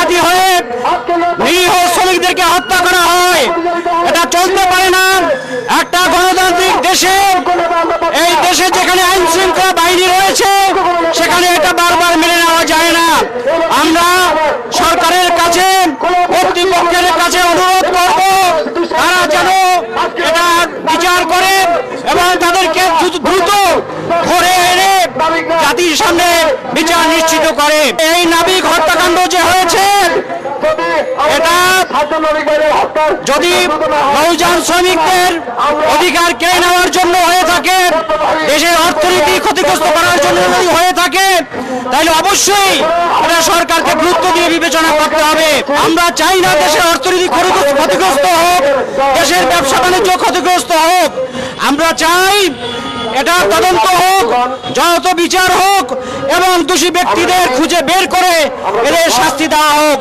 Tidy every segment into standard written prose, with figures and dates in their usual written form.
পক্ষপাতী হয়ে নিরীহ শ্রমিকদেরকে হত্যা করা হয়। এটা চলতে পারে না। একটা গণতান্ত্রিক দেশে, এই দেশে যেখানে আইন শৃঙ্খলা বাহিনী রয়েছে, সেখানে এটা বারবার মেনে নেওয়া যায় না। আমরা সরকারের কাছে, কর্তৃপক্ষের কাছে অনুরোধ করব, তারা যেন এটা বিচার করে এবং তাদেরকে দ্রুত ধরে এনে জাতির সামনে বিচার নিশ্চিত করে। এই নাবিক হত্যাকাণ্ড যে হয়েছে, এটা যদি নৌযান শ্রমিকদের অধিকার কেড়ে নেওয়ার জন্য হয়ে থাকে, দেশের অর্থনীতি ক্ষতিগ্রস্ত করার জন্য যদি হয়ে থাকে, তাহলে অবশ্যই এটা সরকারকে গুরুত্ব দিয়ে বিবেচনা করতে হবে। আমরা চাই না দেশের অর্থনীতি ক্ষতিগ্রস্ত হোক, দেশের ব্যবসা বাণিজ্য ক্ষতিগ্রস্ত হোক। আমরা চাই এটা তদন্ত হোক, যত বিচার হোক এবং দোষী ব্যক্তিদের খুঁজে বের করে এদের শাস্তি দেওয়া হোক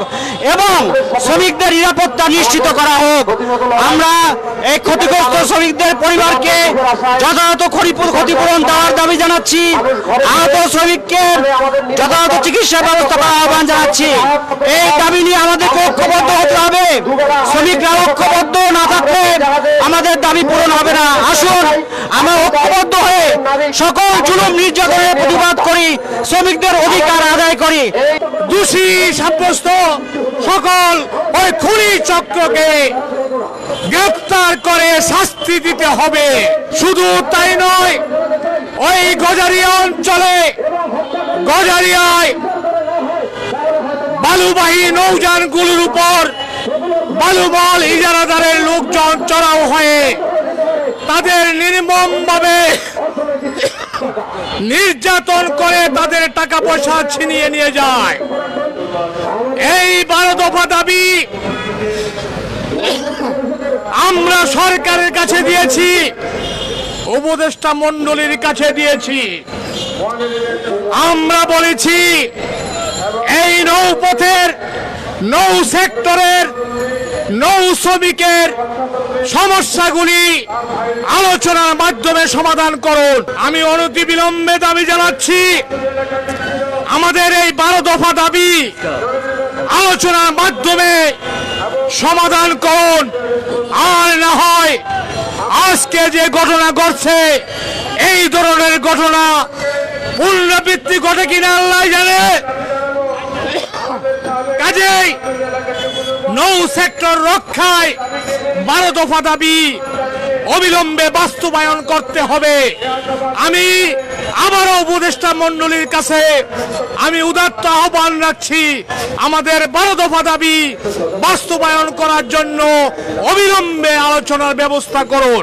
এবং শ্রমিকদের নিরাপত্তা নিশ্চিত করা হোক। আমরা এই ক্ষতিগ্রস্ত শ্রমিকদের পরিবারকে যথাযথ ক্ষতিপূরণ দেওয়ার দাবি জানাচ্ছি। আহত শ্রমিককে যথাযথ চিকিৎসা ব্যবস্থা করার আহ্বান জানাচ্ছি। এই দাবি নিয়ে আমাদেরকে ঐক্যবদ্ধ হতে হবে। শ্রমিকরা ঐক্যবদ্ধ না থাকলে আমাদের দাবি পূরণ হবে না। আসুন আমরা ঐক্যবদ্ধ হয়ে সকল জুলুম নির্যাতনের প্রতিবাদ করি, শ্রমিকদের অধিকার আদায় করি। দোষী সাব্যস্ত সকল ওই খুনি চক্রকে গ্রেফতার করে শাস্তি দিতে হবে। শুধু তাই নয়, ওই গজারিয়া অঞ্চলে, গজারিয়ায় বালুবাহী নৌযানগুলোর উপর বালুমল ইজারাদারের লোকজন চড়াও হয়ে তাদের নির্মমভাবে নির্যাতন করে তাদের টাকা পয়সা ছিনিয়ে নিয়ে যায়। এই 12 দফা দাবি আমরা সরকারের কাছে দিয়েছি, উপদেষ্টা মণ্ডলীর কাছে দিয়েছি। আমরা বলেছি এই নৌপথের, নৌ সেক্টরের, নৌ শ্রমিকের সমস্যাগুলি আলোচনার মাধ্যমে সমাধান করুন। আমি অনতিবিলম্বে দাবি জানাচ্ছি, আমাদের এই 12 দফা দাবি আলোচনার মাধ্যমে সমাধান করুন। আর না হয় আজকে যে ঘটনা ঘটছে, এই ধরনের ঘটনা পুনরাবৃত্তি ঘটে কিনা আল্লাহ জানে। কাজেই নৌ সেক্টর রক্ষায় 12 দফা দাবি অবিলম্বে বাস্তবায়ন করতে হবে। আমি আবারও উপদেষ্টা মণ্ডলীর কাছে আমি উদাত্ত আহ্বান রাখছি, আমাদের 12 দফা দাবি বাস্তবায়ন করার জন্য অবিলম্বে আলোচনার ব্যবস্থা করুন।